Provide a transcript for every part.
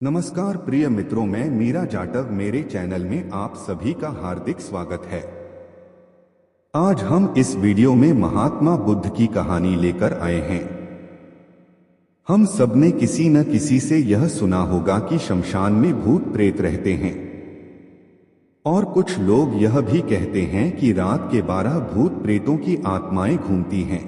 नमस्कार प्रिय मित्रों, मैं मीरा जाटव मेरे चैनल में आप सभी का हार्दिक स्वागत है। आज हम इस वीडियो में महात्मा बुद्ध की कहानी लेकर आए हैं। हम सबने किसी न किसी से यह सुना होगा कि शमशान में भूत प्रेत रहते हैं और कुछ लोग यह भी कहते हैं कि रात के 12 भूत प्रेतों की आत्माएं घूमती हैं।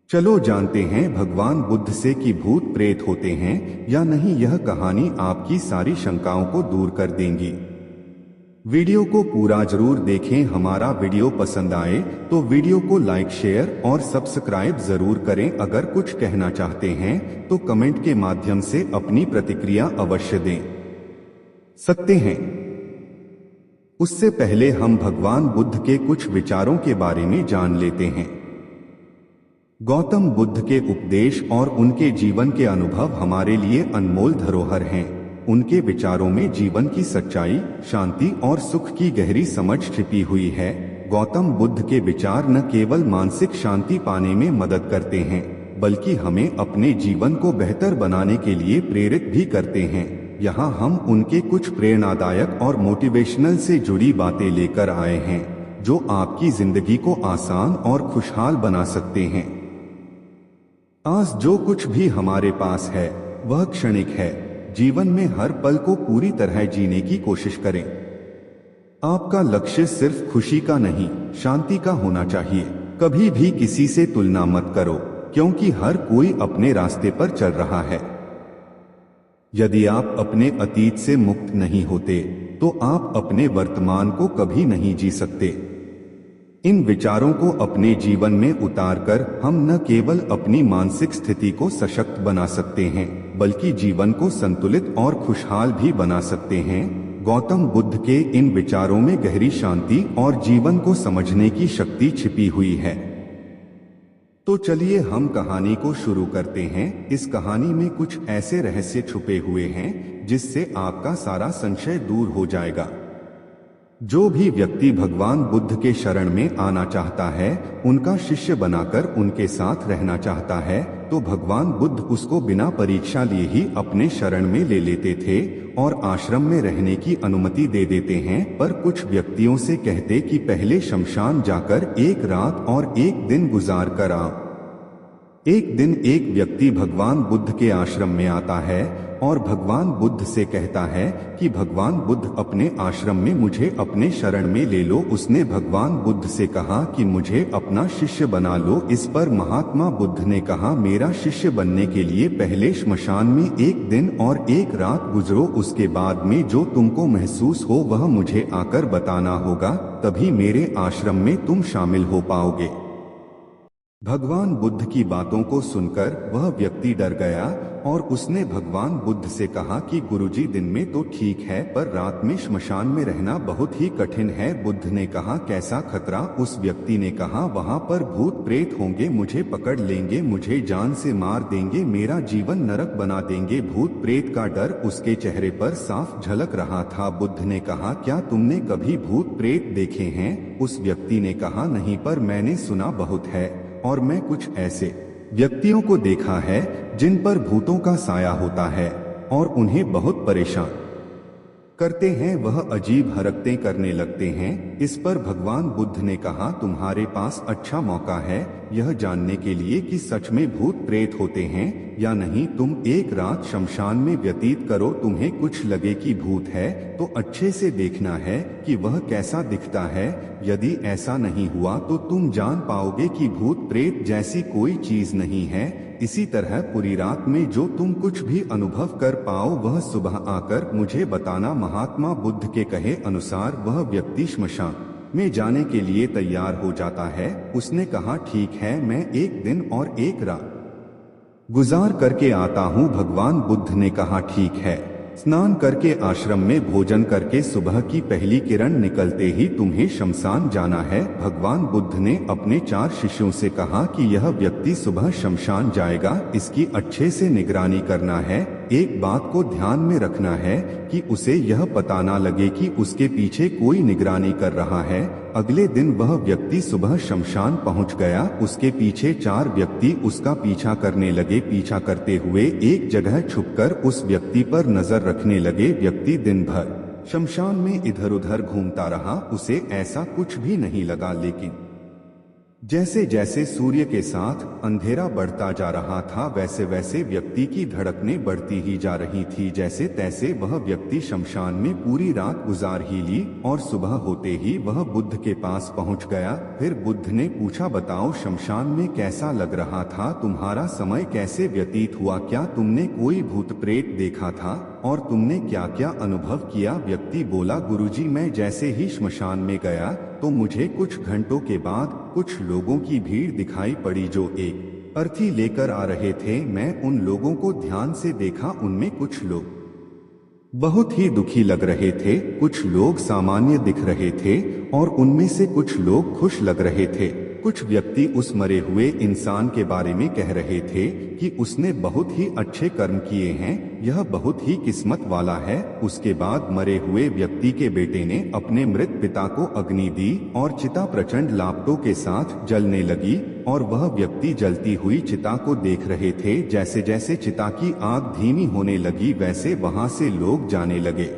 चलो जानते हैं भगवान बुद्ध से कि भूत प्रेत होते हैं या नहीं। यह कहानी आपकी सारी शंकाओं को दूर कर देंगी। वीडियो को पूरा जरूर देखें। हमारा वीडियो पसंद आए तो वीडियो को लाइक, शेयर और सब्सक्राइब जरूर करें। अगर कुछ कहना चाहते हैं तो कमेंट के माध्यम से अपनी प्रतिक्रिया अवश्य दें सकते हैं। उससे पहले हम भगवान बुद्ध के कुछ विचारों के बारे में जान लेते हैं। गौतम बुद्ध के उपदेश और उनके जीवन के अनुभव हमारे लिए अनमोल धरोहर हैं। उनके विचारों में जीवन की सच्चाई, शांति और सुख की गहरी समझ छिपी हुई है। गौतम बुद्ध के विचार न केवल मानसिक शांति पाने में मदद करते हैं, बल्कि हमें अपने जीवन को बेहतर बनाने के लिए प्रेरित भी करते हैं। यहाँ हम उनके कुछ प्रेरणादायक और मोटिवेशनल से जुड़ी बातें लेकर आए हैं, जो आपकी जिंदगी को आसान और खुशहाल बना सकते हैं। आज जो कुछ भी हमारे पास है वह क्षणिक है। जीवन में हर पल को पूरी तरह जीने की कोशिश करें। आपका लक्ष्य सिर्फ खुशी का नहीं, शांति का होना चाहिए। कभी भी किसी से तुलना मत करो, क्योंकि हर कोई अपने रास्ते पर चल रहा है। यदि आप अपने अतीत से मुक्त नहीं होते तो आप अपने वर्तमान को कभी नहीं जी सकते। इन विचारों को अपने जीवन में उतारकर हम न केवल अपनी मानसिक स्थिति को सशक्त बना सकते हैं, बल्कि जीवन को संतुलित और खुशहाल भी बना सकते हैं। गौतम बुद्ध के इन विचारों में गहरी शांति और जीवन को समझने की शक्ति छिपी हुई है। तो चलिए हम कहानी को शुरू करते हैं। इस कहानी में कुछ ऐसे रहस्य छुपे हुए हैं जिससे आपका सारा संशय दूर हो जाएगा। जो भी व्यक्ति भगवान बुद्ध के शरण में आना चाहता है, उनका शिष्य बनाकर उनके साथ रहना चाहता है, तो भगवान बुद्ध उसको बिना परीक्षा लिए ही अपने शरण में ले लेते थे और आश्रम में रहने की अनुमति दे देते हैं। पर कुछ व्यक्तियों से कहते कि पहले शमशान जाकर एक रात और एक दिन गुजार कर आओ। एक दिन एक व्यक्ति भगवान बुद्ध के आश्रम में आता है और भगवान बुद्ध से कहता है कि भगवान बुद्ध, अपने आश्रम में मुझे अपने शरण में ले लो। उसने भगवान बुद्ध से कहा कि मुझे अपना शिष्य बना लो। इस पर महात्मा बुद्ध ने कहा, मेरा शिष्य बनने के लिए पहले श्मशान में एक दिन और एक रात गुजरो। उसके बाद में जो तुमको महसूस हो वह मुझे आकर बताना होगा, तभी मेरे आश्रम में तुम शामिल हो पाओगे। भगवान बुद्ध की बातों को सुनकर वह व्यक्ति डर गया और उसने भगवान बुद्ध से कहा कि गुरुजी, दिन में तो ठीक है, पर रात में श्मशान में रहना बहुत ही कठिन है। बुद्ध ने कहा, कैसा खतरा? उस व्यक्ति ने कहा, वहां पर भूत प्रेत होंगे, मुझे पकड़ लेंगे, मुझे जान से मार देंगे, मेरा जीवन नरक बना देंगे। भूत प्रेत का डर उसके चेहरे पर साफ झलक रहा था। बुद्ध ने कहा, क्या तुमने कभी भूत प्रेत देखे हैं? उस व्यक्ति ने कहा, नहीं, पर मैंने सुना बहुत है और मैं कुछ ऐसे व्यक्तियों को देखा है जिन पर भूतों का साया होता है और उन्हें बहुत परेशान करते हैं। वह अजीब हरकतें करने लगते हैं। इस पर भगवान बुद्ध ने कहा, तुम्हारे पास अच्छा मौका है यह जानने के लिए कि सच में भूत प्रेत होते हैं या नहीं। तुम एक रात शमशान में व्यतीत करो। तुम्हें कुछ लगे कि भूत है तो अच्छे से देखना है कि वह कैसा दिखता है। यदि ऐसा नहीं हुआ तो तुम जान पाओगे कि भूत प्रेत जैसी कोई चीज नहीं है। इसी तरह पूरी रात में जो तुम कुछ भी अनुभव कर पाओ वह सुबह आकर मुझे बताना। महात्मा बुद्ध के कहे अनुसार वह व्यक्ति श्मशान में जाने के लिए तैयार हो जाता है। उसने कहा, ठीक है, मैं एक दिन और एक रात गुजार करके आता हूँ। भगवान बुद्ध ने कहा, ठीक है, स्नान करके आश्रम में भोजन करके सुबह की पहली किरण निकलते ही तुम्हें शमशान जाना है। भगवान बुद्ध ने अपने 4 शिष्यों से कहा कि यह व्यक्ति व्यक्ति सुबह शमशान जाएगा, इसकी अच्छे से निगरानी करना है। एक बात को ध्यान में रखना है कि उसे यह पता ना लगे कि उसके पीछे कोई निगरानी कर रहा है। अगले दिन वह व्यक्ति सुबह शमशान पहुंच गया। उसके पीछे 4 व्यक्ति उसका पीछा करने लगे। पीछा करते हुए एक जगह छुपकर उस व्यक्ति पर नजर रखने लगे। व्यक्ति दिन भर शमशान में इधर उधर घूमता रहा। उसे ऐसा कुछ भी नहीं लगा, लेकिन जैसे जैसे सूर्य के साथ अंधेरा बढ़ता जा रहा था, वैसे वैसे व्यक्ति की धड़कनें बढ़ती ही जा रही थी। जैसे तैसे वह व्यक्ति शमशान में पूरी रात गुजार ही ली और सुबह होते ही वह बुद्ध के पास पहुंच गया। फिर बुद्ध ने पूछा, बताओ शमशान में कैसा लग रहा था? तुम्हारा समय कैसे व्यतीत हुआ? क्या तुमने कोई भूत प्रेत देखा था और तुमने क्या क्या अनुभव किया? व्यक्ति बोला, गुरुजी, मैं जैसे ही श्मशान में गया तो मुझे कुछ घंटों के बाद कुछ लोगों की भीड़ दिखाई पड़ी जो एक अर्थी लेकर आ रहे थे। मैं उन लोगों को ध्यान से देखा। उनमें कुछ लोग बहुत ही दुखी लग रहे थे, कुछ लोग सामान्य दिख रहे थे और उनमें से कुछ लोग खुश लग रहे थे। कुछ व्यक्ति उस मरे हुए इंसान के बारे में कह रहे थे कि उसने बहुत ही अच्छे कर्म किए हैं, यह बहुत ही किस्मत वाला है। उसके बाद मरे हुए व्यक्ति के बेटे ने अपने मृत पिता को अग्नि दी और चिता प्रचंड लापटों के साथ जलने लगी और वह व्यक्ति जलती हुई चिता को देख रहे थे। जैसे जैसे चिता की आग धीमी होने लगी, वैसे वहां से लोग जाने लगे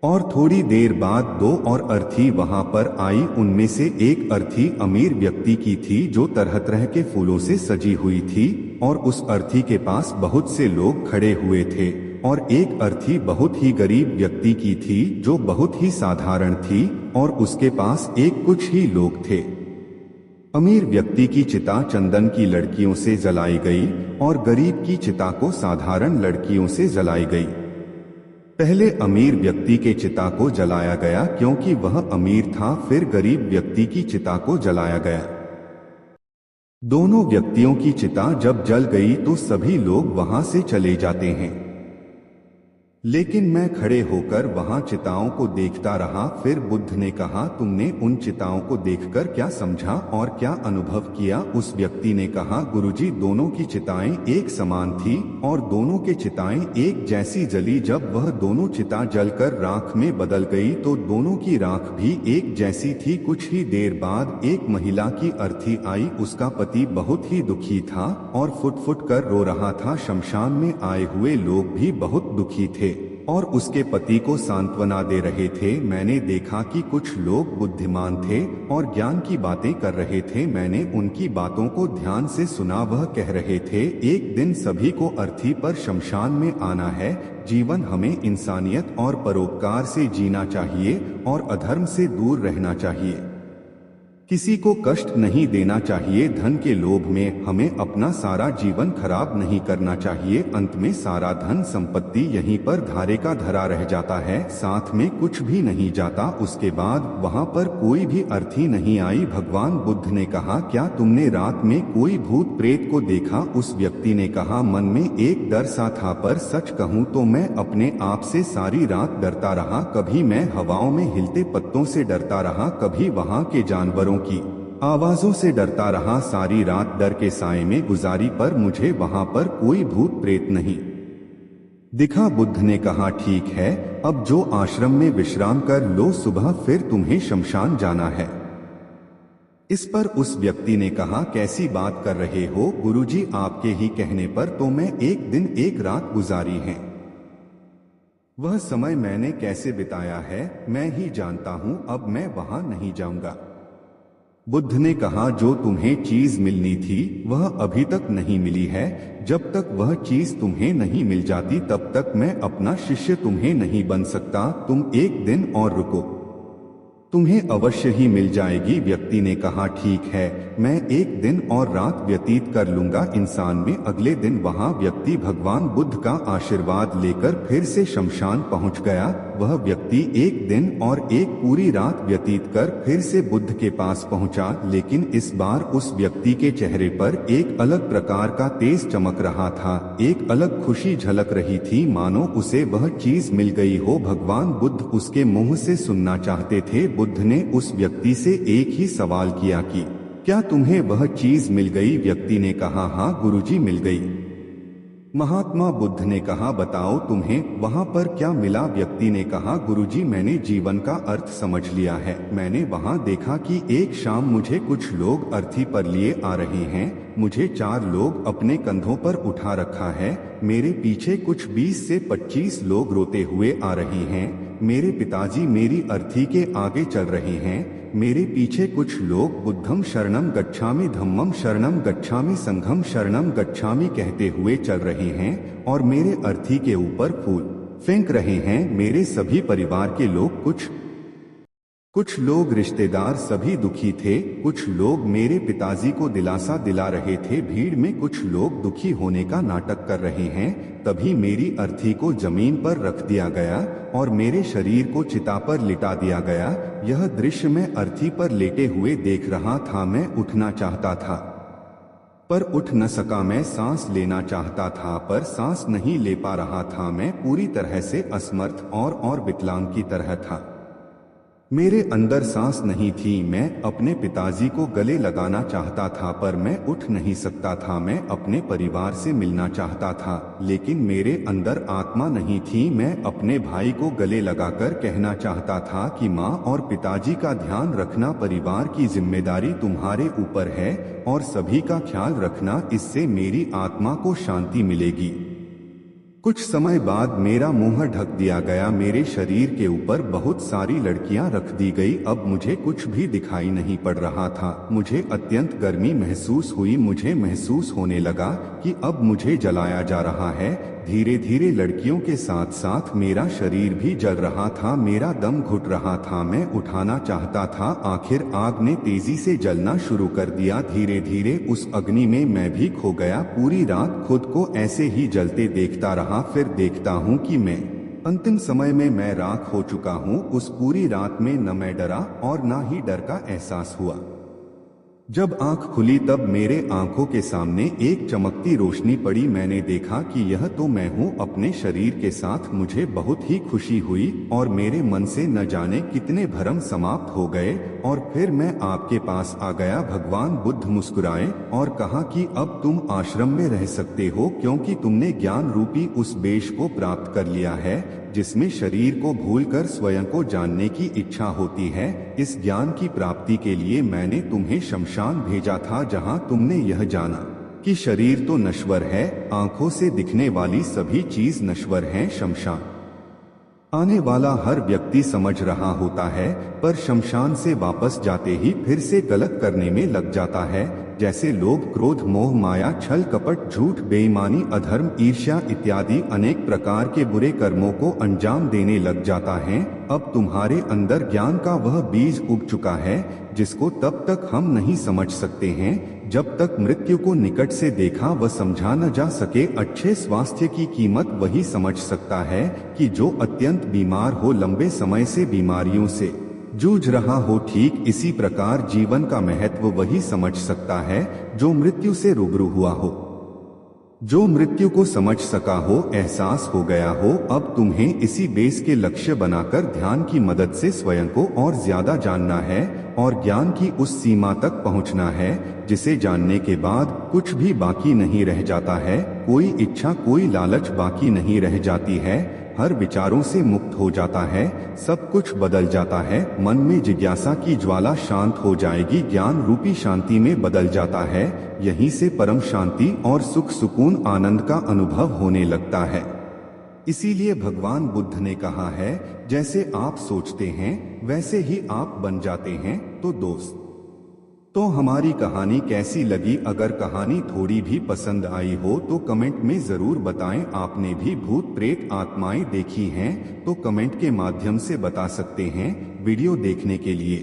और थोड़ी देर बाद 2 और अर्थी वहां पर आई। उनमें से एक अर्थी अमीर व्यक्ति की थी जो तरह तरह के फूलों से सजी हुई थी और उस अर्थी के पास बहुत से लोग खड़े हुए थे। और एक अर्थी बहुत ही गरीब व्यक्ति की थी जो बहुत ही साधारण थी और उसके पास एक कुछ ही लोग थे। अमीर व्यक्ति की चिता चंदन की लड़कियों से जलाई गई और गरीब की चिता को साधारण लड़कियों से जलाई गई। पहले अमीर व्यक्ति के चिता को जलाया गया क्योंकि वह अमीर था, फिर गरीब व्यक्ति की चिता को जलाया गया। दोनों व्यक्तियों की चिता जब जल गई तो सभी लोग वहां से चले जाते हैं, लेकिन मैं खड़े होकर वहां चिताओं को देखता रहा। फिर बुद्ध ने कहा, तुमने उन चिताओं को देखकर क्या समझा और क्या अनुभव किया? उस व्यक्ति ने कहा, गुरुजी, दोनों की चिताएं एक समान थी और दोनों के चिताएं एक जैसी जली। जब वह दोनों चिता जलकर राख में बदल गई तो दोनों की राख भी एक जैसी थी। कुछ ही देर बाद एक महिला की अर्थी आई। उसका पति बहुत ही दुखी था और फुट फुट कर रो रहा था। शमशान में आए हुए लोग भी बहुत दुखी थे और उसके पति को सांत्वना दे रहे थे। मैंने देखा कि कुछ लोग बुद्धिमान थे और ज्ञान की बातें कर रहे थे। मैंने उनकी बातों को ध्यान से सुना। वह कह रहे थे, एक दिन सभी को अर्थी पर शमशान में आना है। जीवन हमें इंसानियत और परोपकार से जीना चाहिए और अधर्म से दूर रहना चाहिए। किसी को कष्ट नहीं देना चाहिए। धन के लोभ में हमें अपना सारा जीवन खराब नहीं करना चाहिए। अंत में सारा धन संपत्ति यहीं पर धारे का धरा रह जाता है, साथ में कुछ भी नहीं जाता। उसके बाद वहां पर कोई भी अर्थी नहीं आई। भगवान बुद्ध ने कहा, क्या तुमने रात में कोई भूत प्रेत को देखा? उस व्यक्ति ने कहा, मन में एक डर सा था, पर सच कहूँ तो मैं अपने आप से सारी रात डरता रहा। कभी मैं हवाओं में हिलते पत्तों से डरता रहा, कभी वहां के जानवरों की आवाजों से डरता रहा। सारी रात डर के साए में गुजारी, पर मुझे वहां पर कोई भूत प्रेत नहीं दिखा। बुद्ध ने कहा, ठीक है, अब जो आश्रम में विश्राम कर लो, सुबह फिर तुम्हें शमशान जाना है। इस पर उस व्यक्ति ने कहा, कैसी बात कर रहे हो गुरुजी, आपके ही कहने पर तो मैं एक दिन एक रात गुजारी है। वह समय मैंने कैसे बिताया है मैं ही जानता हूं। अब मैं वहां नहीं जाऊंगा। बुद्ध ने कहा, जो तुम्हें चीज मिलनी थी वह अभी तक नहीं मिली है। जब तक वह चीज तुम्हें नहीं मिल जाती तब तक मैं अपना शिष्य तुम्हें नहीं बन सकता। तुम एक दिन और रुको, तुम्हें अवश्य ही मिल जाएगी। व्यक्ति ने कहा, ठीक है, मैं एक दिन और रात व्यतीत कर लूंगा इंसान में। अगले दिन वहां व्यक्ति भगवान बुद्ध का आशीर्वाद लेकर फिर से शमशान पहुंच गया। वह व्यक्ति एक दिन और एक पूरी रात व्यतीत कर फिर से बुद्ध के पास पहुंचा, लेकिन इस बार उस व्यक्ति के चेहरे पर एक अलग प्रकार का तेज चमक रहा था। एक अलग खुशी झलक रही थी, मानो उसे वह चीज मिल गई हो। भगवान बुद्ध उसके मुंह से सुनना चाहते थे। बुद्ध ने उस व्यक्ति से एक ही सवाल किया कि क्या तुम्हें वह चीज मिल गई? व्यक्ति ने कहा, हाँ गुरुजी, मिल गई। महात्मा बुद्ध ने कहा, बताओ तुम्हें वहां पर क्या मिला? व्यक्ति ने कहा, गुरुजी, मैंने जीवन का अर्थ समझ लिया है। मैंने वहां देखा कि एक शाम मुझे कुछ लोग अर्थी पर लिए आ रहे हैं। मुझे 4 लोग अपने कंधों पर उठा रखा है। मेरे पीछे कुछ 20 से 25 लोग रोते हुए आ रहे हैं। मेरे पिताजी मेरी अर्थी के आगे चल रहे हैं। मेरे पीछे कुछ लोग बुद्धम शरणम गच्छामि, धम्मम शरणम गच्छामि, संघम शरणम गच्छामि कहते हुए चल रहे हैं और मेरे अर्थी के ऊपर फूल फेंक रहे हैं। मेरे सभी परिवार के लोग, कुछ लोग रिश्तेदार सभी दुखी थे। कुछ लोग मेरे पिताजी को दिलासा दिला रहे थे। भीड़ में कुछ लोग दुखी होने का नाटक कर रहे हैं। तभी मेरी अर्थी को जमीन पर रख दिया गया और मेरे शरीर को चिता पर लिटा दिया गया। यह दृश्य मैं अर्थी पर लेटे हुए देख रहा था। मैं उठना चाहता था पर उठ न सका। मैं सांस लेना चाहता था पर सांस नहीं ले पा रहा था। मैं पूरी तरह से असमर्थ और विकलांग की तरह था। मेरे अंदर सांस नहीं थी। मैं अपने पिताजी को गले लगाना चाहता था पर मैं उठ नहीं सकता था। मैं अपने परिवार से मिलना चाहता था लेकिन मेरे अंदर आत्मा नहीं थी। मैं अपने भाई को गले लगाकर कहना चाहता था कि माँ और पिताजी का ध्यान रखना, परिवार की जिम्मेदारी तुम्हारे ऊपर है और सभी का ख्याल रखना, इससे मेरी आत्मा को शांति मिलेगी। कुछ समय बाद मेरा मुंह ढक दिया गया। मेरे शरीर के ऊपर बहुत सारी लड़कियां रख दी गई। अब मुझे कुछ भी दिखाई नहीं पड़ रहा था। मुझे अत्यंत गर्मी महसूस हुई। मुझे महसूस होने लगा कि अब मुझे जलाया जा रहा है। धीरे धीरे लड़कियों के साथ साथ मेरा शरीर भी जल रहा था। मेरा दम घुट रहा था। मैं उठाना चाहता था। आखिर आग ने तेजी से जलना शुरू कर दिया। धीरे धीरे उस अग्नि में मैं भी खो गया। पूरी रात खुद को ऐसे ही जलते देखता रहा। फिर देखता हूँ कि मैं अंतिम समय में मैं राख हो चुका हूँ। उस पूरी रात में न मैं डरा और न ही डर का एहसास हुआ। जब आंख खुली तब मेरे आंखों के सामने एक चमकती रोशनी पड़ी। मैंने देखा कि यह तो मैं हूँ अपने शरीर के साथ। मुझे बहुत ही खुशी हुई और मेरे मन से न जाने कितने भ्रम समाप्त हो गए और फिर मैं आपके पास आ गया। भगवान बुद्ध मुस्कुराए और कहा कि अब तुम आश्रम में रह सकते हो क्योंकि तुमने ज्ञान रूपी उस बेश को प्राप्त कर लिया है जिसमें शरीर को भूलकर स्वयं को जानने की इच्छा होती है। इस ज्ञान की प्राप्ति के लिए मैंने तुम्हें शमशान भेजा था जहां तुमने यह जाना कि शरीर तो नश्वर है, आंखों से दिखने वाली सभी चीज नश्वर हैं। शमशान आने वाला हर व्यक्ति समझ रहा होता है पर शमशान से वापस जाते ही फिर से गलत करने में लग जाता है। जैसे लोभ, क्रोध, मोह, माया, छल, कपट, झूठ, बेईमानी, अधर्म, ईर्ष्या इत्यादि अनेक प्रकार के बुरे कर्मों को अंजाम देने लग जाता है। अब तुम्हारे अंदर ज्ञान का वह बीज उग चुका है जिसको तब तक हम नहीं समझ सकते हैं जब तक मृत्यु को निकट से देखा व समझा न जा सके। अच्छे स्वास्थ्य की कीमत वही समझ सकता है कि जो अत्यंत बीमार हो, लंबे समय से बीमारियों से जूझ रहा हो। ठीक इसी प्रकार जीवन का महत्व वही समझ सकता है जो मृत्यु से रूबरू हुआ हो, जो मृत्यु को समझ सका हो, एहसास हो गया हो। अब तुम्हें इसी बेस के लक्ष्य बनाकर ध्यान की मदद से स्वयं को और ज्यादा जानना है और ज्ञान की उस सीमा तक पहुंचना है जिसे जानने के बाद कुछ भी बाकी नहीं रह जाता है। कोई इच्छा, कोई लालच बाकी नहीं रह जाती है। हर विचारों से मुक्त हो जाता है। सब कुछ बदल जाता है। मन में जिज्ञासा की ज्वाला शांत हो जाएगी। ज्ञान रूपी शांति में बदल जाता है। यहीं से परम शांति और सुख, सुकून, आनंद का अनुभव होने लगता है। इसीलिए भगवान बुद्ध ने कहा है, जैसे आप सोचते हैं वैसे ही आप बन जाते हैं। तो दोस्त, तो हमारी कहानी कैसी लगी? अगर कहानी थोड़ी भी पसंद आई हो तो कमेंट में जरूर बताएं। आपने भी भूत प्रेत आत्माएं देखी हैं तो कमेंट के माध्यम से बता सकते हैं। वीडियो देखने के लिए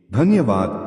धन्यवाद।